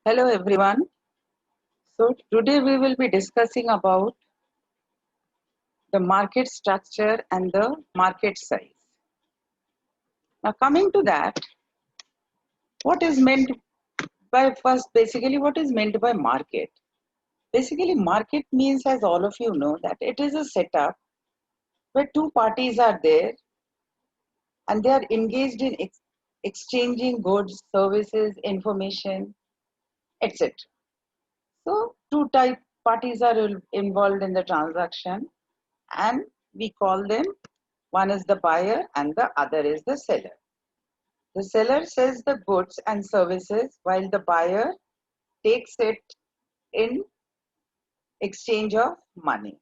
Hello everyone. So today we will be discussing about the market structure and the market size. Now coming to that, what is meant by first basically what is meant by market? Basically market means, as all of you know, that it is a setup where two parties are there and they are engaged in exchanging goods, services, information, etc. So two type parties are involved in the transaction and we call them, one is the buyer and the other is the seller. The seller sells the goods and services while the buyer takes it in exchange of money.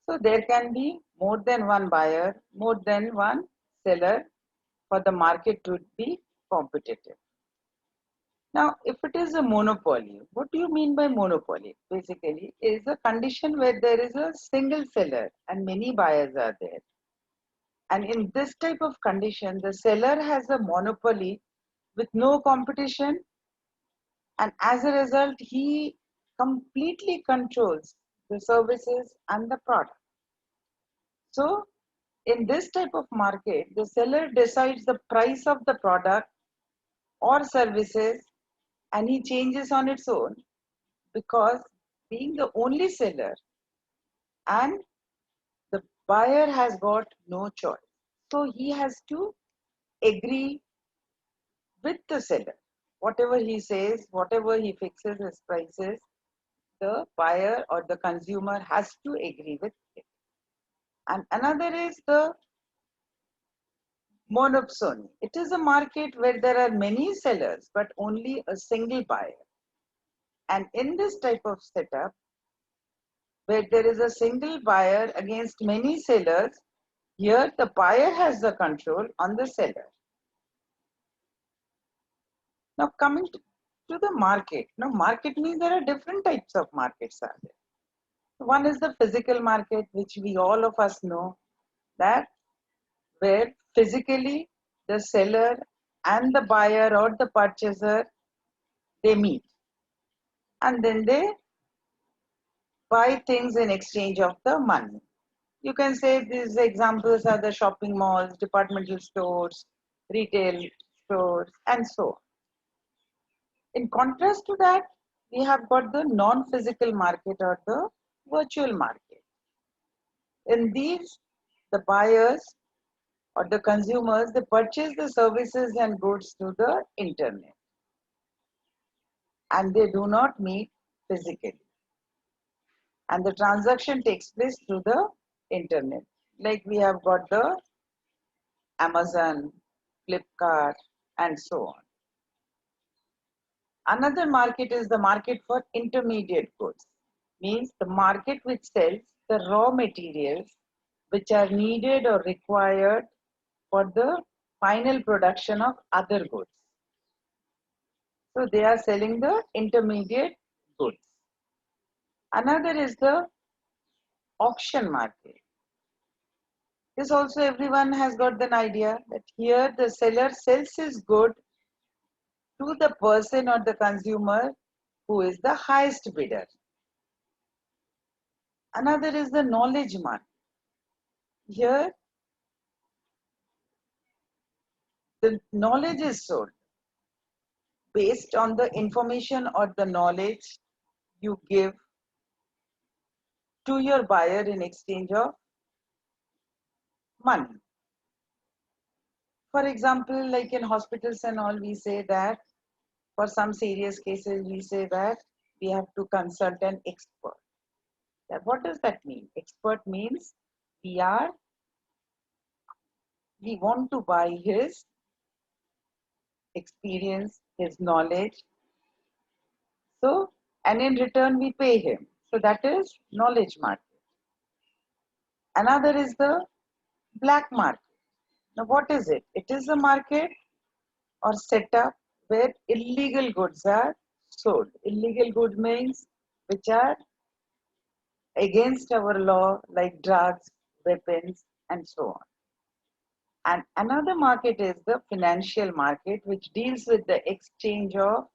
So there can be more than one buyer, more than one seller for the market to be competitive. Now, if it is a monopoly, what do you mean by monopoly? Basically, is a condition where there is a single seller and many buyers are there. And in this type of condition, the seller has a monopoly with no competition, and as a result, he completely controls the services and the product. So, in this type of market, the seller decides the price of the product or services and he changes on its own because being the only seller and the buyer has got no choice. So, he has to agree with the seller. Whatever he says, whatever he fixes as prices, the buyer or the consumer has to agree with it. And another is the monopsony. It is a market where there are many sellers but only a single buyer. And in this type of setup, where there is a single buyer against many sellers, here the buyer has the control on the seller. Now coming to the market. Now market means there are different types of markets are there. One is the physical market, which we all of us know, that where physically the seller and the buyer or the purchaser, they meet and then they buy things in exchange of the money. You can say these examples are the shopping malls, departmental stores, retail stores, and so on. In contrast to that, we have got the non-physical market or the virtual market. In these, the buyers or the consumers, they purchase the services and goods through the internet and they do not meet physically. And the transaction takes place through the internet. Like we have got the Amazon, Flipkart, and so on. Another market is the market for intermediate goods, means the market which sells the raw materials which are needed or required for the final production of other goods. So they are selling the intermediate goods. Another is the auction market. This also everyone has got an idea that here the seller sells his good to the person or the consumer who is the highest bidder. Another is the knowledge market. Here the knowledge is sold based on the information or the knowledge you give to your buyer in exchange of money. For example, like in hospitals and all, we say that for some serious cases, we say that we have to consult an expert. Now, what does that mean? Expert means we want to buy his experience, his knowledge. So, and in return, we pay him. So that is knowledge market. Another is the black market. Now, what is it? It is a market or setup where illegal goods are sold. Illegal goods means which are against our law, like drugs, weapons, and so on. And another market is the financial market, which deals with the exchange of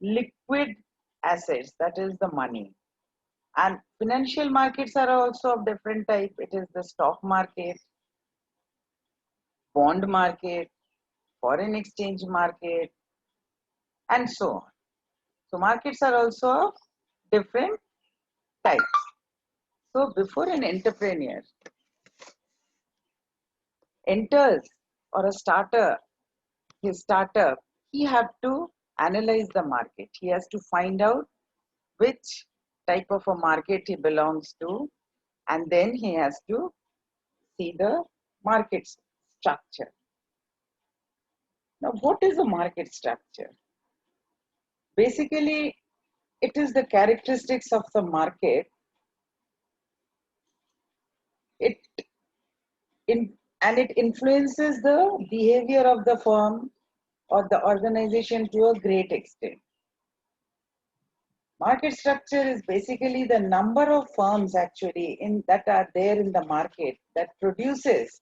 liquid assets, that is the money. And financial markets are also of different type. It is the stock market, bond market, foreign exchange market, and so on. So markets are also of different types. So before an entrepreneur enters or a starter, his startup, he have to analyze the market. He has to find out which type of a market he belongs to, and then he has to see the market structure. Now, what is a market structure? Basically, it is the characteristics of the market. It and it influences the behavior of the firm or the organization to a great extent. Market structure is basically the number of firms actually that are there in the market that produces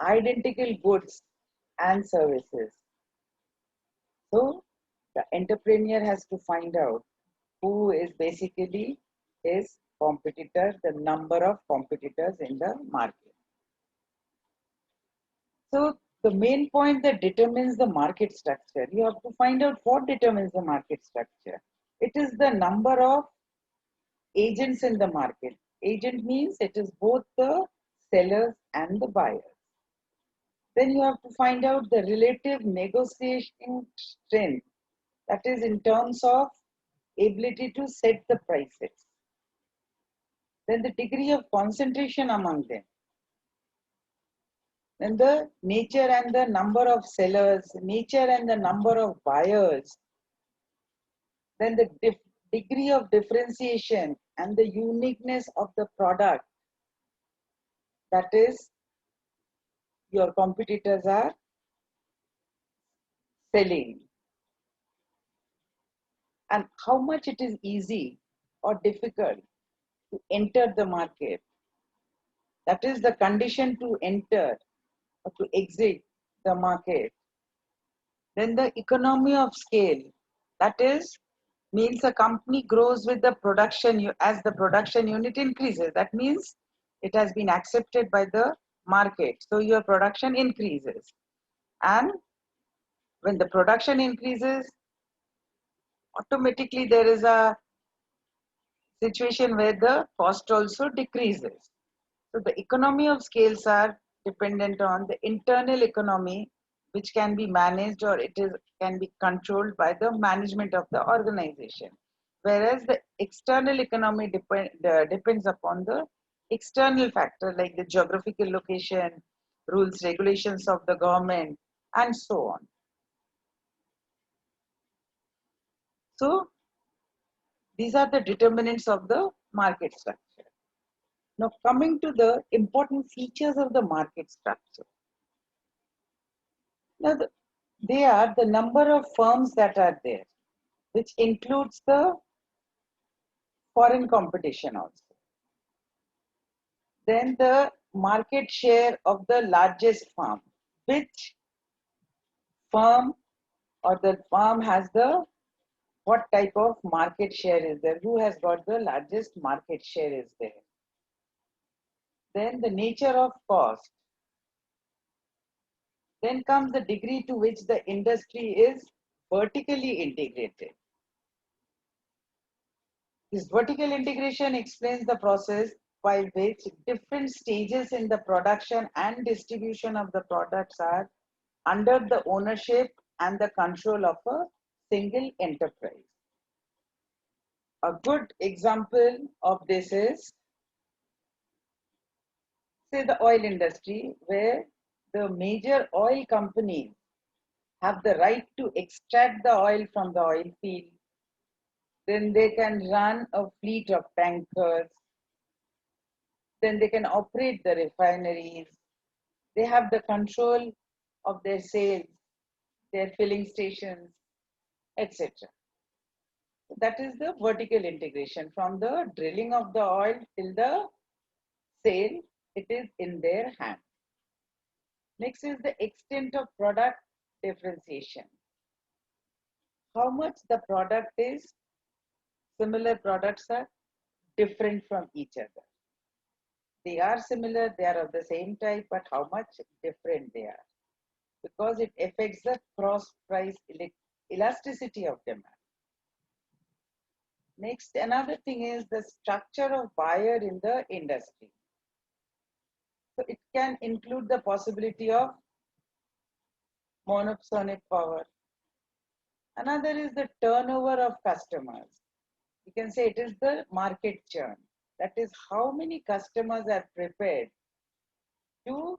identical goods and services. So the entrepreneur has to find out who is basically his competitor, the number of competitors in the market. So the main point that determines the market structure, you have to find out what determines the market structure. It is the number of agents in the market. Agent means it is both the sellers and the buyers. Then you have to find out the relative negotiating strength, that is in terms of ability to set the prices. Then the degree of concentration among them. Then the nature and the number of sellers, nature and the number of buyers. Then the degree of differentiation and the uniqueness of the product, that is your competitors are selling, and how much it is easy or difficult to enter the market. That is the condition to enter or to exit the market. Then the economy of scale, that is means a company grows with the production as the production unit increases. That means it has been accepted by the market. So your production increases. And when the production increases, automatically there is a situation where the cost also decreases. So the economy of scales are dependent on the internal economy, which can be managed or can be controlled by the management of the organization. Whereas the external economy depends upon the external factor like the geographical location, rules, regulations of the government, and so on. So these are the determinants of the market structure. Now coming to the important features of the market structure. Now they are the number of firms that are there, which includes the foreign competition also. Then the market share of the largest firm, which firm or the firm has what type of market share is there, who has got the largest market share is there. Then the nature of cost. Then comes the degree to which the industry is vertically integrated. This vertical integration explains the process by which different stages in the production and distribution of the products are under the ownership and the control of a single enterprise. A good example of this is, say, the oil industry, where the major oil companies have the right to extract the oil from the oil field. Then they can run a fleet of tankers. Then they can operate the refineries. They have the control of their sales, their filling stations, etc. That is the vertical integration. From the drilling of the oil till the sale, it is in their hand. Next is the extent of product differentiation. how much the product is, similar products are different from each other. They are similar, they are of the same type, but how much different they are. Because it affects the cross price elasticity of demand. Next, another thing is the structure of buyer in the industry. So it can include the possibility of monopsonic power. Another is the turnover of customers. You can say it is the market churn. That is how many customers are prepared to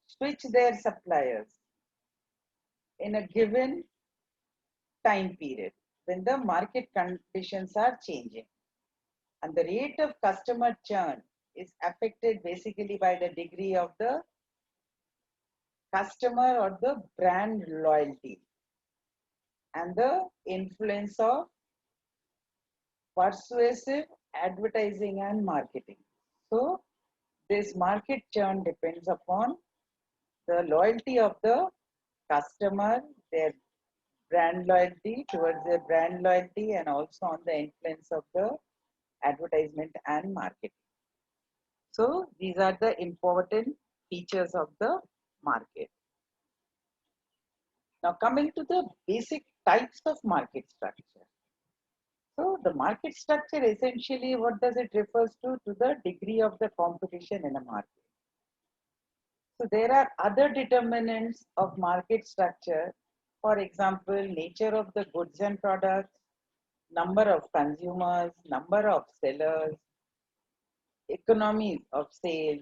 switch their suppliers in a given time period when the market conditions are changing. And the rate of customer churn is affected basically by the degree of the customer or the brand loyalty and the influence of persuasive advertising and marketing. So this market churn depends upon the loyalty of the customer, their brand loyalty towards their brand loyalty, and also on the influence of the advertisement and marketing. So these are the important features of the market. Now coming to the basic types of market structure. So the market structure essentially, what does it refers to? To the degree of the competition in a market. So there are other determinants of market structure. For example, nature of the goods and products, number of consumers, number of sellers, economies of sales,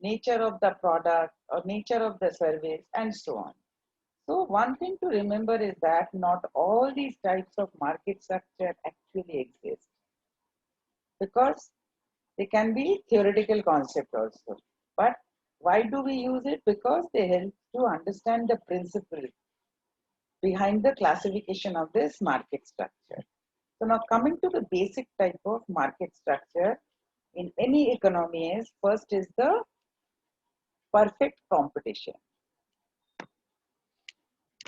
nature of the product or nature of the service, and so on. So one thing to remember is that not all these types of market structure actually exist, because they can be theoretical concept also. But why do we use it? Because they help to understand the principle behind the classification of this market structure. So now coming to the basic type of market structure in any economy is, first is the perfect competition.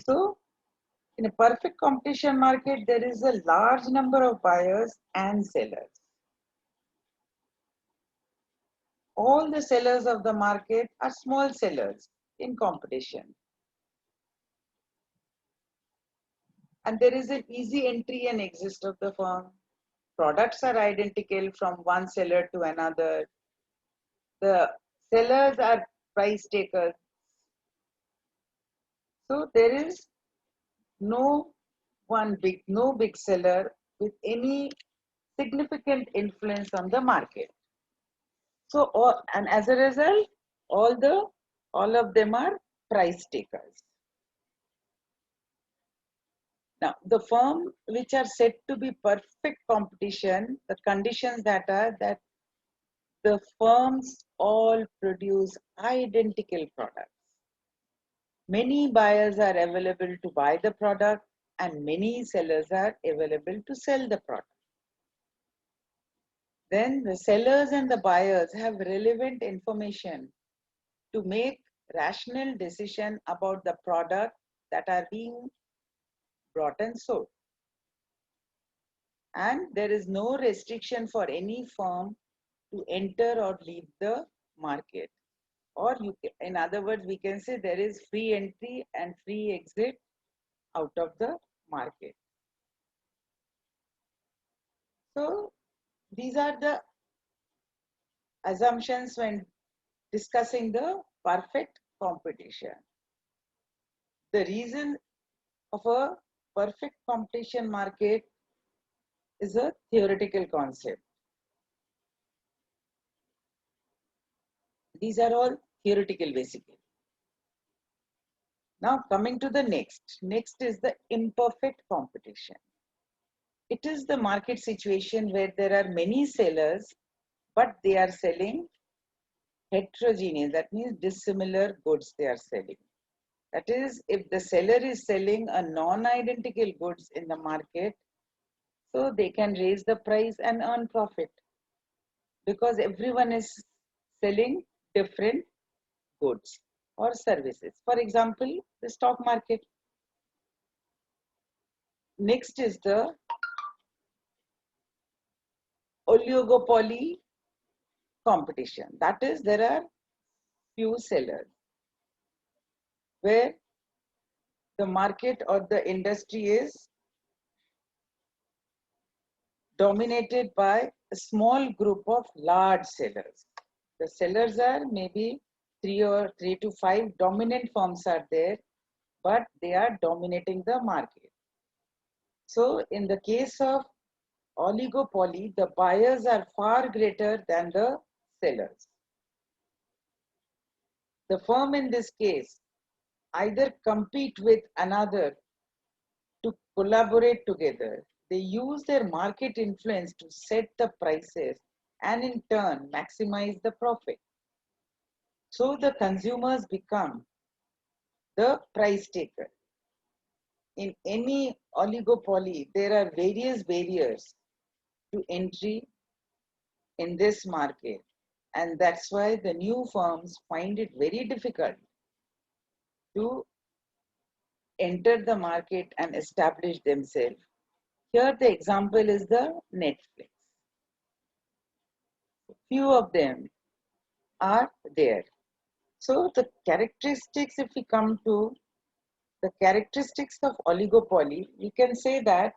So in a perfect competition market, there is a large number of buyers and sellers. All the sellers of the market are small sellers in competition. And there is an easy entry and exit of the firm. Products are identical from one seller to another. The sellers are price takers. So there is no big seller with any significant influence on the market. So and as a result, all of them are price takers. Now, the firm which are said to be perfect competition, the conditions that are that the firms all produce identical products. Many buyers are available to buy the product and many sellers are available to sell the product. Then the sellers and the buyers have relevant information to make rational decision about the product that are being brought and sold. And there is no restriction for any firm to enter or leave the market. Or in other words, we can say there is free entry and free exit out of the market. So these are the assumptions when discussing the perfect competition. The reason of a perfect competition market is a theoretical concept. These are all theoretical basically. Now coming to the next. Next is the imperfect competition. It is the market situation where there are many sellers, but they are selling heterogeneous, that means dissimilar goods they are selling. That is, if the seller is selling a non-identical goods in the market, so they can raise the price and earn profit because everyone is selling different goods or services. For example, the stock market. Next is the oligopoly competition. That is, there are few sellers where the market or the industry is dominated by a small group of large sellers. The sellers are maybe three to five dominant firms are there, but they are dominating the market. So in the case of oligopoly, the buyers are far greater than the sellers. The firm in this case either compete with another to collaborate together. They use their market influence to set the prices and in turn maximize the profit. So the consumers become the price taker. In any oligopoly, there are various barriers to entry in this market, and that's why the new firms find it very difficult to enter the market and establish themselves. Here the example is the Netflix. Few of them are there. So the characteristics, if we come to the characteristics of oligopoly, we can say that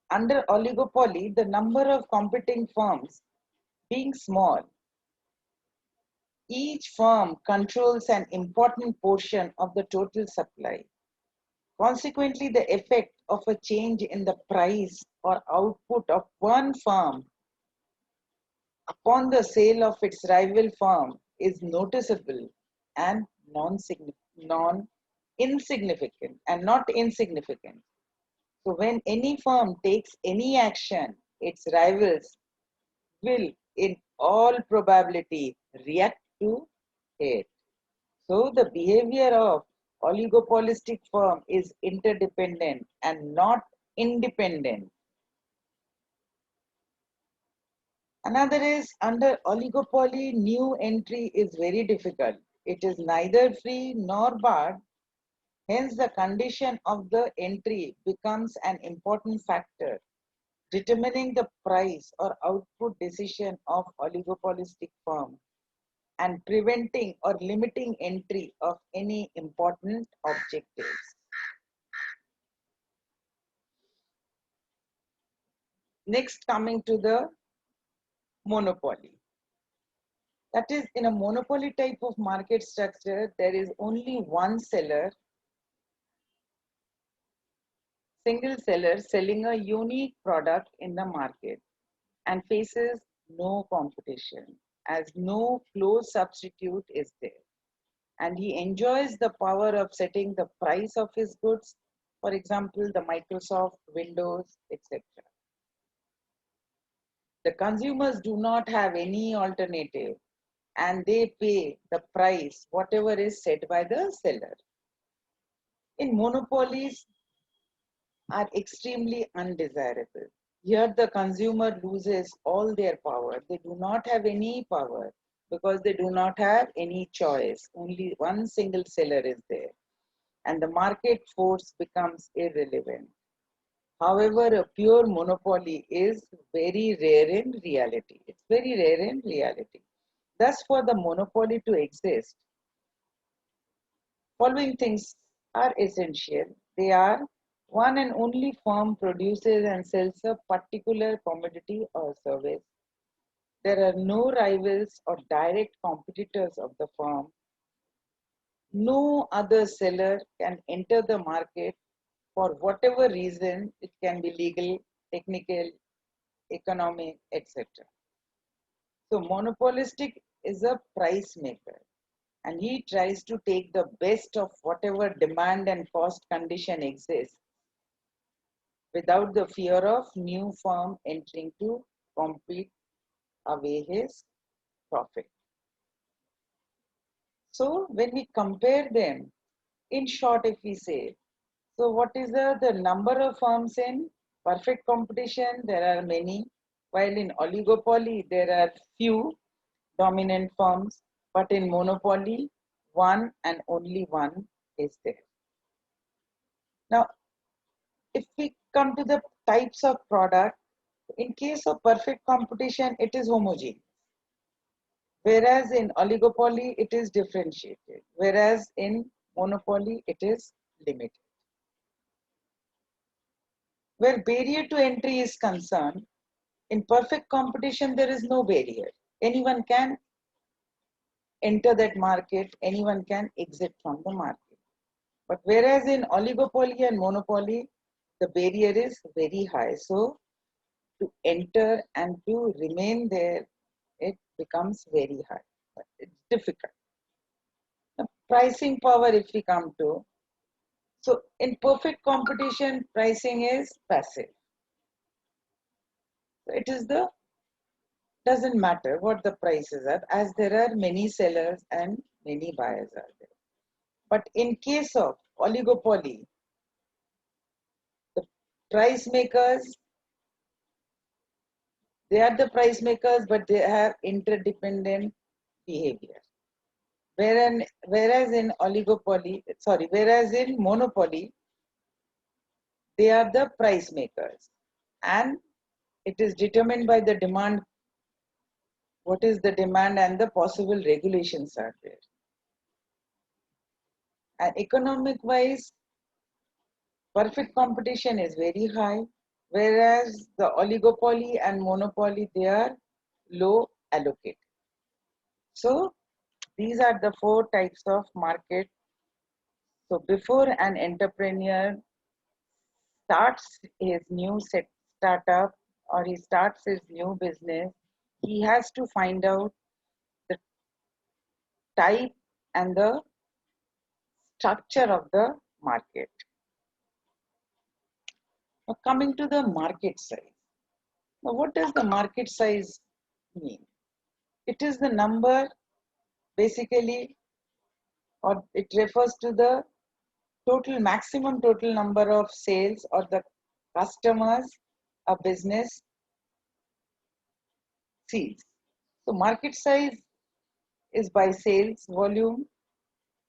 under oligopoly, the number of competing firms being small, each firm controls an important portion of the total supply. Consequently, the effect of a change in the price or output of one firm upon the sale of its rival firm is noticeable and insignificant and not insignificant. So when any firm takes any action, its rivals will in all probability react to it. So the behavior of oligopolistic firm is interdependent and not independent. Another is under oligopoly, new entry is very difficult. It is neither free nor barred. Hence, the condition of the entry becomes an important factor determining the price or output decision of oligopolistic firm and preventing or limiting entry of any important objectives. Next, coming to the monopoly. That is, in a monopoly type of market structure, there is only one seller, single seller selling a unique product in the market and faces no competition as no close substitute is there. And he enjoys the power of setting the price of his goods, for example, the Microsoft, Windows, etc. The consumers do not have any alternative and they pay the price, whatever is set by the seller. In monopolies are extremely undesirable. Here the consumer loses all their power. They do not have any power because they do not have any choice. Only one single seller is there and the market force becomes irrelevant. However, a pure monopoly is very rare in reality. It's very rare in reality. Thus, for the monopoly to exist, following things are essential. They are one and only firm produces and sells a particular commodity or service. There are no rivals or direct competitors of the firm. No other seller can enter the market for whatever reason. It can be legal, technical, economic, etc. So monopolistic is a price maker and he tries to take the best of whatever demand and cost condition exists without the fear of new firm entering to compete away his profit. So when we compare them, in short, if we say, so what is the number of firms in perfect competition? There are many, while in oligopoly, there are few dominant firms, but in monopoly, one and only one is there. Now, if we come to the types of product, in case of perfect competition, it is homogeneous. Whereas in oligopoly, it is differentiated. Whereas in monopoly, it is limited. Where barrier to entry is concerned, in perfect competition, there is no barrier. Anyone can enter that market, anyone can exit from the market. But whereas in oligopoly and monopoly, the barrier is very high. So to enter and to remain there, it becomes very high. But it's difficult. The pricing power, if we come to, so in perfect competition, pricing is passive. So it is the doesn't matter what the prices are, as there are many sellers and many buyers are there. But in case of oligopoly, the price makers, they are the price makers, but they have interdependent behavior. Whereas in monopoly, they are the price makers, and it is determined by the demand, what is the demand and the possible regulations are there. And economic wise, perfect competition is very high, whereas the oligopoly and monopoly, they are low allocated. So these are the four types of market. So before an entrepreneur starts his new startup or he starts his new business, he has to find out the type and the structure of the market. Now coming to the market size. Now what does the market size mean? It is the number, basically, or it refers to the maximum total number of sales or the customers a business sees. So market size is by sales volume,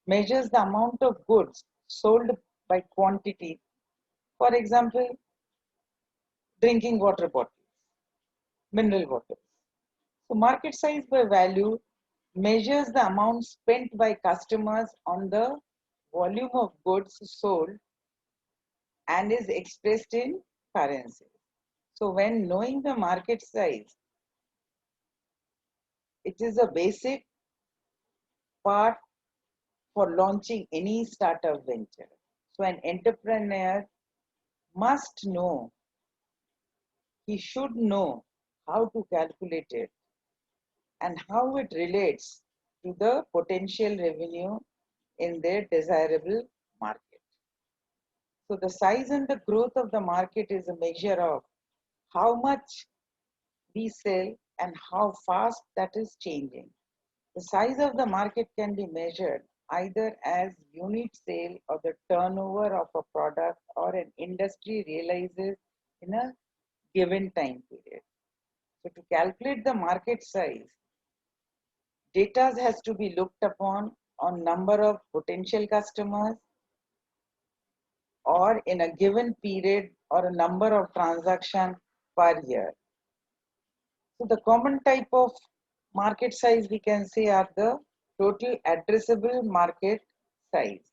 measures the amount of goods sold by quantity. For example, drinking water bottles, mineral waters. So market size by value measures the amount spent by customers on the volume of goods sold and is expressed in currency. So when knowing the market size, it is a basic part for launching any startup venture. So an entrepreneur must know, he should know how to calculate it and how it relates to the potential revenue in their desirable market. So the size and the growth of the market is a measure of how much we sell and how fast that is changing. The size of the market can be measured either as unit sale or the turnover of a product or an industry realizes in a given time period. So to calculate the market size, data has to be looked upon on number of potential customers or in a given period or a number of transactions per year. So the common type of market size we can say are the total addressable market size.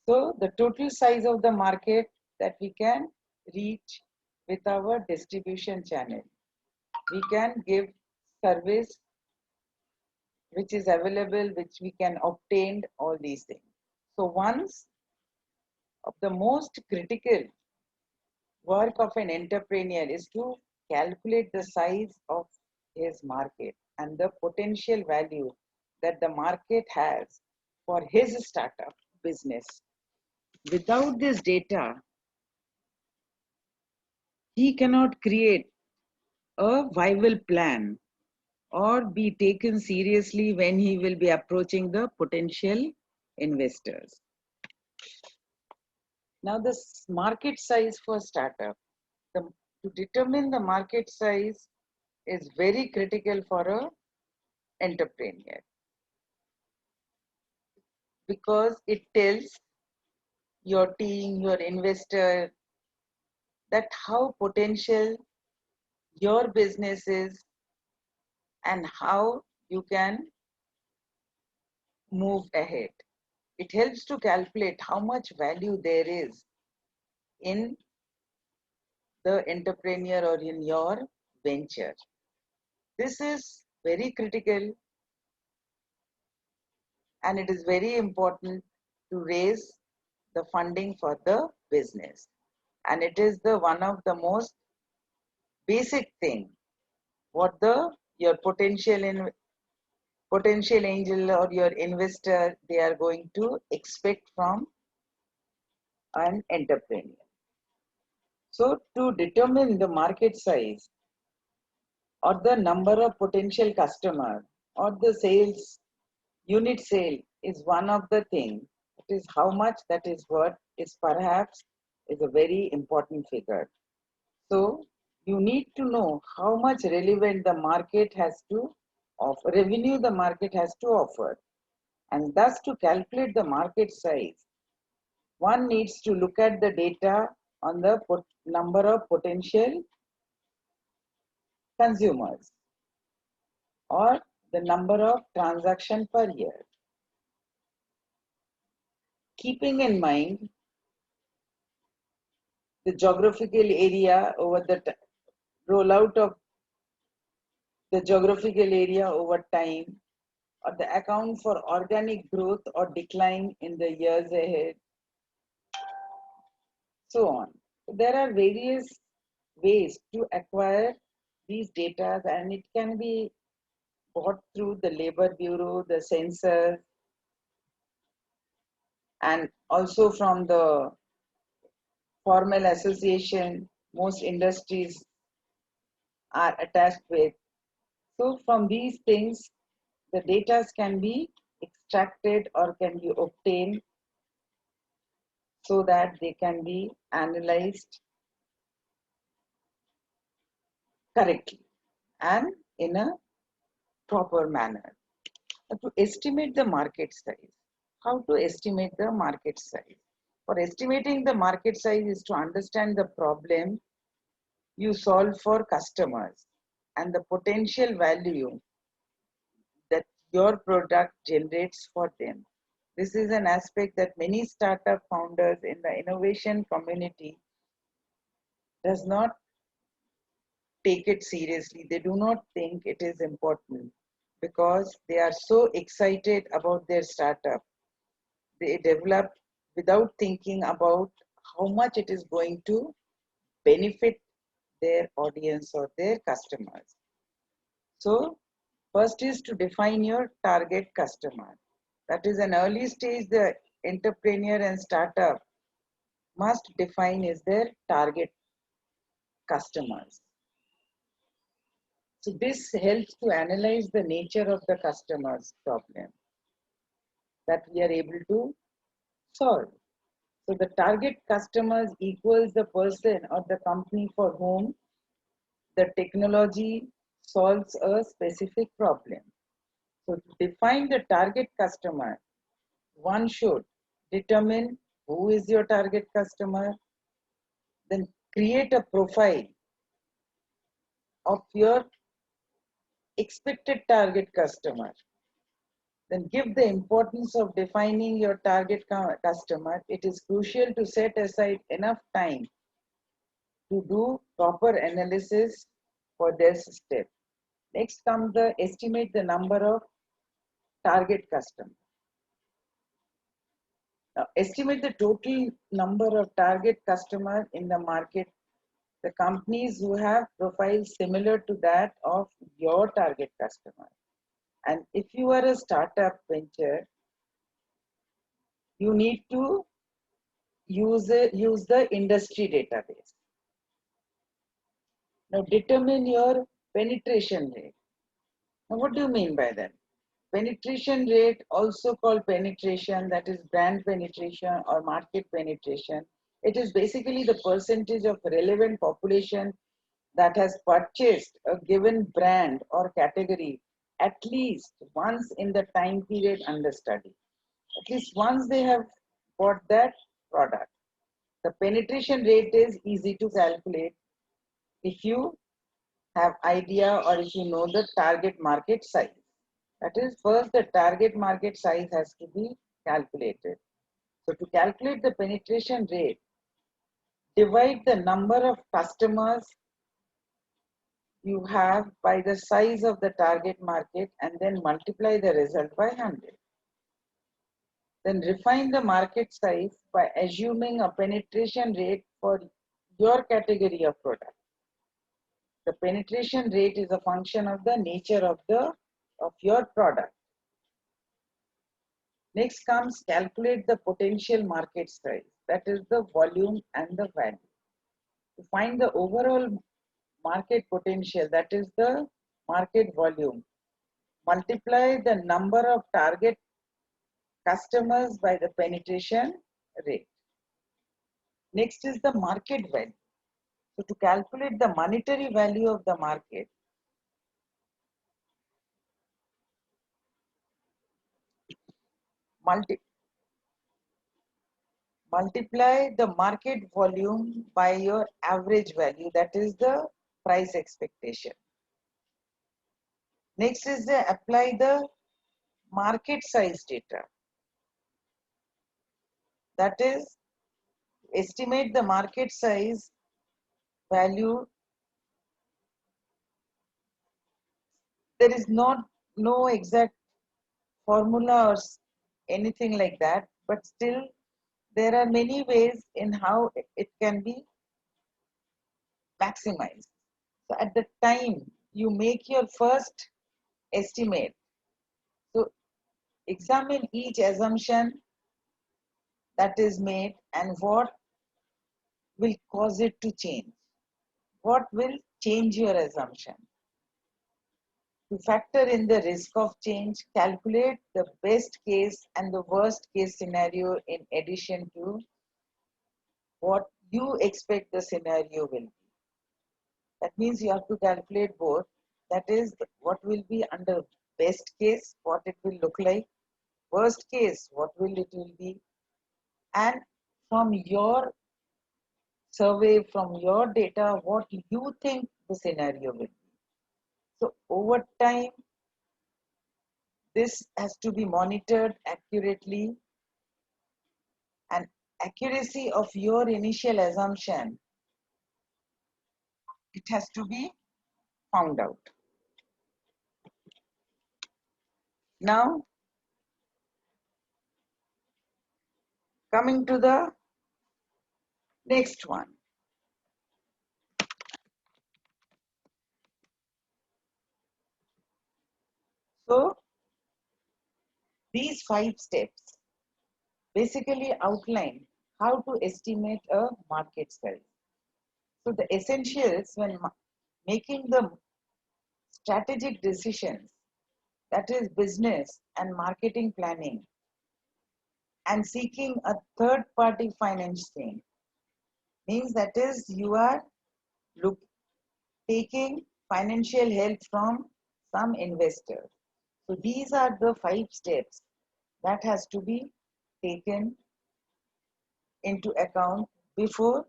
So the total size of the market that we can reach with our distribution channel. We can give service which is available, which we can obtain, all these things. So once of the most critical work of an entrepreneur is to calculate the size of his market and the potential value that the market has for his startup business. Without this data, he cannot create a viable plan or be taken seriously when he will be approaching the potential investors. Now the market size for startup. To determine the market size is very critical for a entrepreneur because it tells your team, your investor, that how potential your business is and how you can move ahead. It helps to calculate how much value there is in the entrepreneur or in your venture. This is very critical and it is very important to raise the funding for the business. And it is the one of the most basic thing what the your potential angel or your investor they are going to expect from an entrepreneur. So to determine the market size or the number of potential customer or the sales unit sale is one of the thing. It is how much that is what is perhaps is a very important figure. So you need to know how much relevant the market has to offer, revenue the market has to offer. And thus to calculate the market size, one needs to look at the data on the number of potential consumers or the number of transactions per year. Keeping in mind the geographical area over the rollout of the geographical area over time or the account for organic growth or decline in the years ahead, so on. There are various ways to acquire these data and it can be bought through the Labor Bureau, the census, and also from the formal association most industries are attached with. So from these things, the data can be extracted or can be obtained so that they can be analyzed correctly and in a proper manner. To estimate the market size. How to estimate the market size? For estimating the market size is to understand the problem you solve for customers and the potential value that your product generates for them. This is an aspect that many startup founders in the innovation community does not take it seriously. They do not think it is important because they are so excited about their startup. They develop without thinking about how much it is going to benefit their audience or their customers. So first is to define your target customer. That is an early stage the entrepreneur and startup must define is their target customers. So this helps to analyze the nature of the customer's problem that we are able to solve. So the target customers equals the person or the company for whom the technology solves a specific problem. So to define the target customer, one should determine who is your target customer, then create a profile of your expected target customer. Then give the importance of defining your target customer. It is crucial to set aside enough time to do proper analysis for this step. Next comes the estimate the number of target customers. Now, estimate the total number of target customers in the market, the companies who have profiles similar to that of your target customer. And if you are a startup venture, you need to use the industry database. Now determine your penetration rate. Now what do you mean by that? Penetration rate, also called penetration, that is brand penetration or market penetration. It is basically the percentage of relevant population that has purchased a given brand or category at least once in the time period under study. At least once they have bought that, product. The penetration rate is easy to calculate if you have idea or if you know the target market size. That is, first the target market size has to be calculated. So to calculate the penetration rate, divide the number of customers you have by the size of the target market and then multiply the result by 100. Then refine the market size by assuming a penetration rate for your category of product. The penetration rate is a function of the nature of your product. Next comes calculate the potential market size, that is the volume and the value. To find the overall market potential, that is the market volume, multiply the number of target customers by the penetration rate. Next is the market value. So to calculate the monetary value of the market, multiply the market volume by your average value, that is the price expectation. Next is the apply the market size data. That is, estimate the market size value. There is no exact formula or anything like that, but still there are many ways in how it can be maximized. So at the time you make your first estimate, so examine each assumption that is made and what will cause it to change. What will change your assumption? To factor in the risk of change, calculate the best case and the worst case scenario in addition to what you expect the scenario will be. That means you have to calculate both. That is, what will be under best case, what it will look like, worst case, what will it will be, and from your survey, from your data, what you think the scenario will be. So over time, this has to be monitored accurately, and accuracy of your initial assumption, it has to be found out. Now, coming to the next one. So, these 5 steps basically outline how to estimate a market size. So, the essentials when making the strategic decisions, that is business and marketing planning, and seeking a third party financing, means that is you are taking financial help from some investor. So these are the 5 steps that has to be taken into account before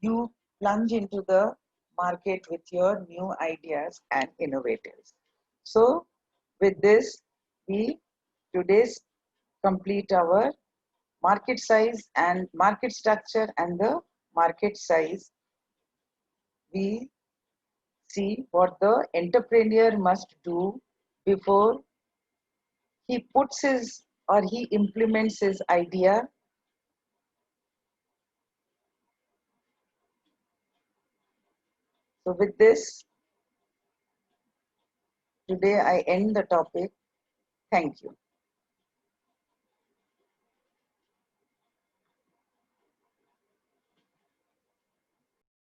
you plunge into the market with your new ideas and innovatives. So with this, we today's complete our market size and market structure and the market size. We see what the entrepreneur must do before he puts his or he implements his idea. So with this, today I end the topic. Thank you.